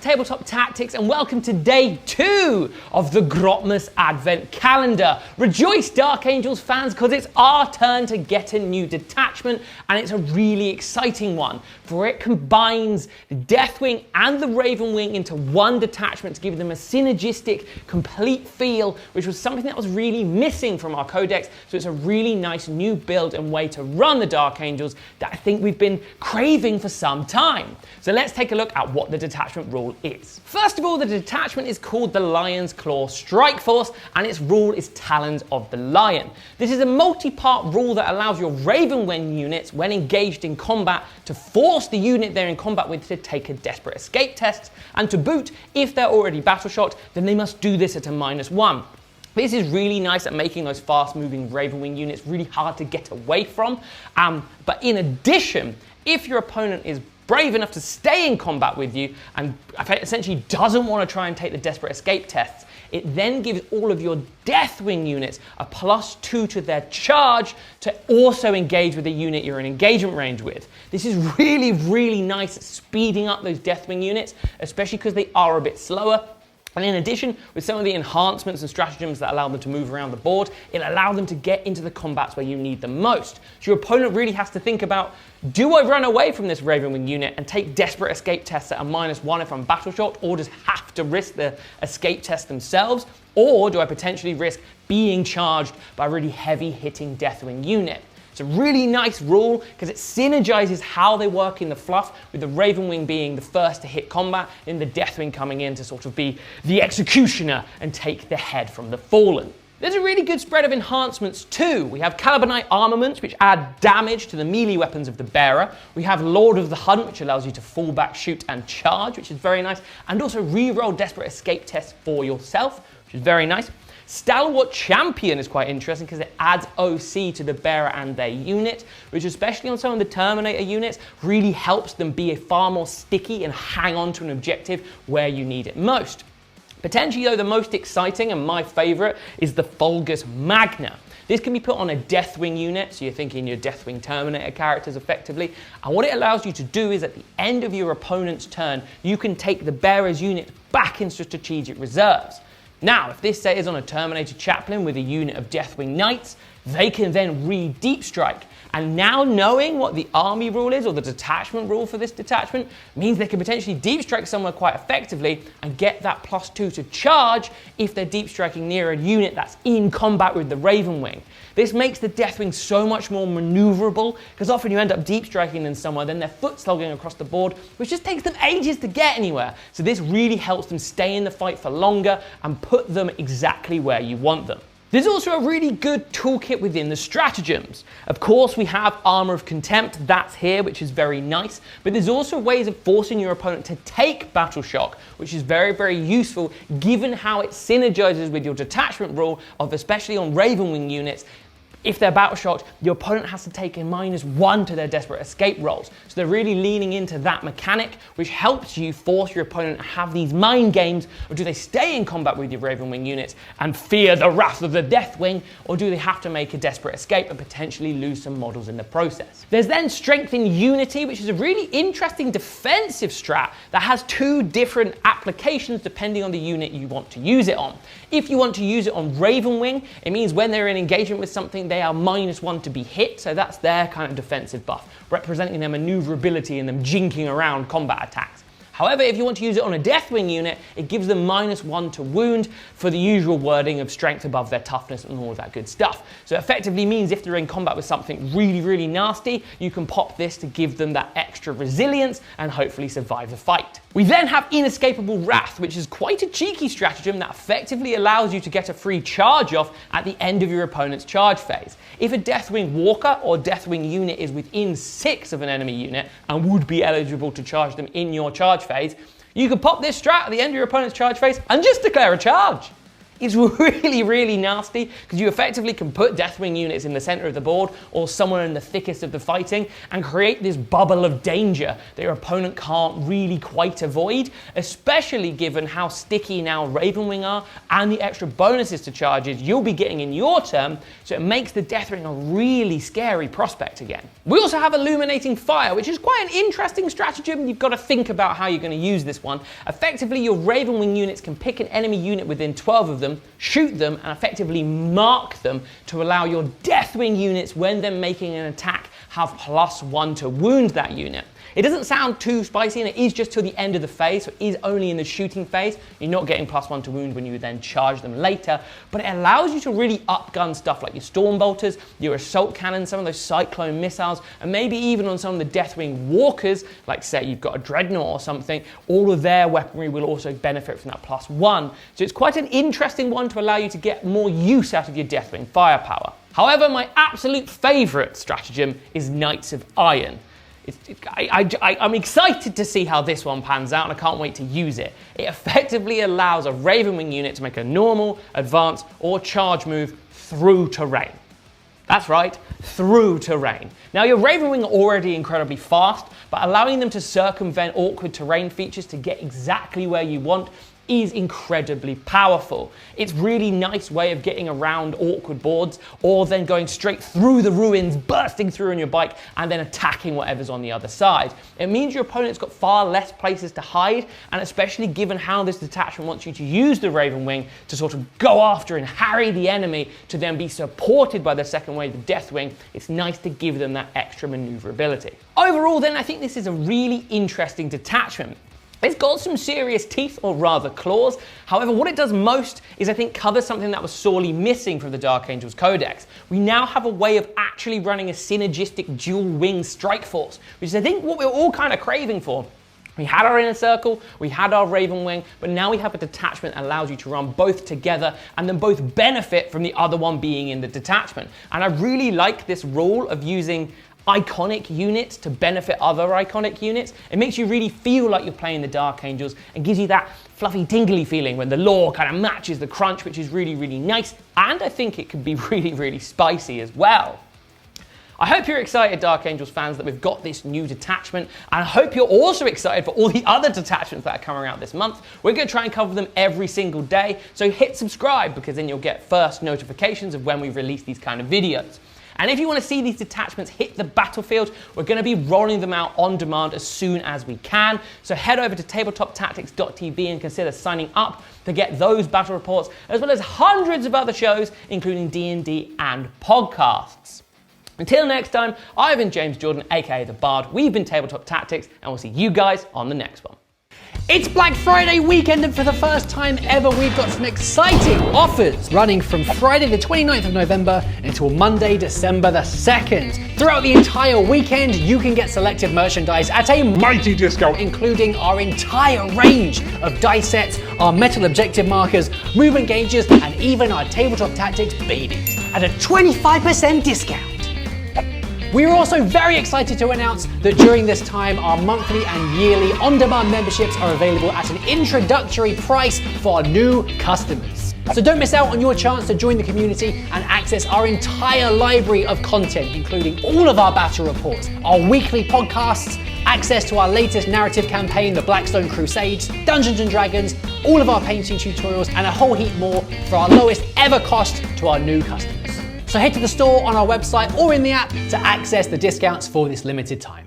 Tabletop Tactics and welcome to day 2 of the Grotmas Advent Calendar. Rejoice, Dark Angels fans, because it's our turn to get a new detachment, and it's a really exciting one, for it combines the Deathwing and the Ravenwing into one detachment to give them a synergistic, complete feel, which was something that was really missing from our codex. So it's a really nice new build and way to run the Dark Angels that I think we've been craving for some time. So let's take a look at what the detachment rule is. First of all, the detachment is called the Lion's Claw Strike Force, and its rule is Talons of the Lion. This is a multi-part rule that allows your Ravenwing units, when engaged in combat, to force the unit they're in combat with to take a desperate escape test, and to boot, if they're already battle shocked, then they must do this at a -1. This is really nice at making those fast-moving Ravenwing units really hard to get away from. But in addition, if your opponent is brave enough to stay in combat with you and essentially doesn't want to try and take the desperate escape tests, it then gives all of your Deathwing units a +2 to their charge to also engage with a unit you're in engagement range with. This is really, really nice at speeding up those Deathwing units, especially because they are a bit slower. And in addition, with some of the enhancements and stratagems that allow them to move around the board, it allows them to get into the combats where you need them most. So your opponent really has to think about, do I run away from this Ravenwing unit and take desperate escape tests at a -1 if I'm battle shocked, or just have to risk the escape test themselves? Or do I potentially risk being charged by a really heavy hitting Deathwing unit? It's a really nice rule because it synergizes how they work in the fluff, with the Ravenwing being the first to hit combat and the Deathwing coming in to sort of be the executioner and take the head from the fallen. There's a really good spread of enhancements too. We have Calibanite armaments, which add damage to the melee weapons of the bearer. We have Lord of the Hunt, which allows you to fall back, shoot and charge, which is very nice, and also re-roll desperate escape tests for yourself, which is very nice. Stalwart Champion is quite interesting because it adds OC to the bearer and their unit, which especially on some of the Terminator units really helps them be far more sticky and hang on to an objective where you need it most. Potentially though, the most exciting and my favourite is the Fulgus Magna. This can be put on a Deathwing unit, so you're thinking your Deathwing Terminator characters effectively, and what it allows you to do is at the end of your opponent's turn, you can take the bearer's unit back into strategic reserves. Now, if this set is on a Terminator Chaplain with a unit of Deathwing Knights, they can then re-deep strike. And now knowing what the army rule is, or the detachment rule for this detachment, means they can potentially deep strike somewhere quite effectively and get that +2 to charge if they're deep striking near a unit that's in combat with the Ravenwing. This makes the Deathwing so much more maneuverable, because often you end up deep striking them somewhere, then they're foot slogging across the board, which just takes them ages to get anywhere. So this really helps them stay in the fight for longer and put them exactly where you want them. There's also a really good toolkit within the stratagems. Of course, we have Armor of Contempt, that's here, which is very nice, but there's also ways of forcing your opponent to take Battle Shock, which is very, very useful given how it synergizes with your detachment rule of, especially on Ravenwing units, if they're battle shocked, your opponent has to take a -1 to their desperate escape rolls. So they're really leaning into that mechanic, which helps you force your opponent to have these mind games. Or do they stay in combat with your Ravenwing units and fear the wrath of the Deathwing? Or do they have to make a desperate escape and potentially lose some models in the process? There's then Strength in Unity, which is a really interesting defensive strat that has 2 different applications depending on the unit you want to use it on. If you want to use it on Ravenwing, it means when they're in engagement with something, they are -1 to be hit, so that's their kind of defensive buff, representing their maneuverability and them jinking around combat attacks. However, if you want to use it on a Deathwing unit, it gives them -1 to wound for the usual wording of strength above their toughness and all of that good stuff. So it effectively means if they're in combat with something really, really nasty, you can pop this to give them that extra resilience and hopefully survive the fight. We then have Inescapable Wrath, which is quite a cheeky stratagem that effectively allows you to get a free charge off at the end of your opponent's charge phase. If a Deathwing Walker or Deathwing unit is within 6 of an enemy unit and would be eligible to charge them in your charge phase, you can pop this strat at the end of your opponent's charge phase and just declare a charge. It's really, really nasty because you effectively can put Deathwing units in the center of the board or somewhere in the thickest of the fighting and create this bubble of danger that your opponent can't really quite avoid, especially given how sticky now Ravenwing are and the extra bonuses to charges you'll be getting in your turn, so it makes the Deathwing a really scary prospect again. We also have Illuminating Fire, which is quite an interesting stratagem. You've got to think about how you're going to use this one. Effectively, your Ravenwing units can pick an enemy unit within 12 of them, shoot them, and effectively mark them to allow your Deathwing units, when they're making an attack, have +1 to wound that unit. It doesn't sound too spicy, and it is just till the end of the phase, so it is only in the shooting phase. You're not getting +1 to wound when you then charge them later, but it allows you to really upgun stuff like your Storm Bolters, your Assault Cannons, some of those Cyclone Missiles, and maybe even on some of the Deathwing Walkers, like say you've got a Dreadnought or something. All of their weaponry will also benefit from that +1. So it's quite an interesting one to allow you to get more use out of your Deathwing firepower. However, my absolute favourite stratagem is Knights of Iron. I'm excited to see how this one pans out, and I can't wait to use it. It effectively allows a Ravenwing unit to make a normal, advance, or charge move through terrain. That's right, through terrain. Now, your Ravenwing are already incredibly fast, but allowing them to circumvent awkward terrain features to get exactly where you want is incredibly powerful. It's really nice way of getting around awkward boards, or then going straight through the ruins, bursting through on your bike, and then attacking whatever's on the other side. It means your opponent's got far less places to hide, and especially given how this detachment wants you to use the Ravenwing to sort of go after and harry the enemy to then be supported by the second wave of Deathwing, it's nice to give them that extra maneuverability. Overall then, I think this is a really interesting detachment. It's got some serious teeth, or rather claws. However, what it does most is, I think, cover something that was sorely missing from the Dark Angels Codex. We now have a way of actually running a synergistic dual-wing strike force, which is, I think, what we're all kind of craving for. We had our Inner Circle, we had our Ravenwing, but now we have a detachment that allows you to run both together and then both benefit from the other one being in the detachment. And I really like this rule of using iconic units to benefit other iconic units. It makes you really feel like you're playing the Dark Angels and gives you that fluffy, tingly feeling when the lore kind of matches the crunch, which is really, really nice. And I think it can be really, really spicy as well. I hope you're excited, Dark Angels fans, that we've got this new detachment, and I hope you're also excited for all the other detachments that are coming out this month. We're going to try and cover them every single day, so hit subscribe, because then you'll get first notifications of when we release these kind of videos. And if you want to see these detachments hit the battlefield, we're going to be rolling them out on demand as soon as we can. So head over to tabletoptactics.tv and consider signing up to get those battle reports, as well as hundreds of other shows, including D&D and podcasts. Until next time, I've been James Jordan, aka The Bard. We've been Tabletop Tactics, and we'll see you guys on the next one. It's Black Friday weekend, and for the first time ever, we've got some exciting offers running from Friday the 29th of November until Monday, December the 2nd. Throughout the entire weekend, you can get selected merchandise at a mighty discount, including our entire range of dice sets, our metal objective markers, movement gauges, and even our Tabletop Tactics babies at a 25% discount. We are also very excited to announce that during this time, our monthly and yearly on-demand memberships are available at an introductory price for new customers. So don't miss out on your chance to join the community and access our entire library of content, including all of our battle reports, our weekly podcasts, access to our latest narrative campaign, the Blackstone Crusades, Dungeons & Dragons, all of our painting tutorials, and a whole heap more for our lowest ever cost to our new customers. So head to the store on our website or in the app to access the discounts for this limited time.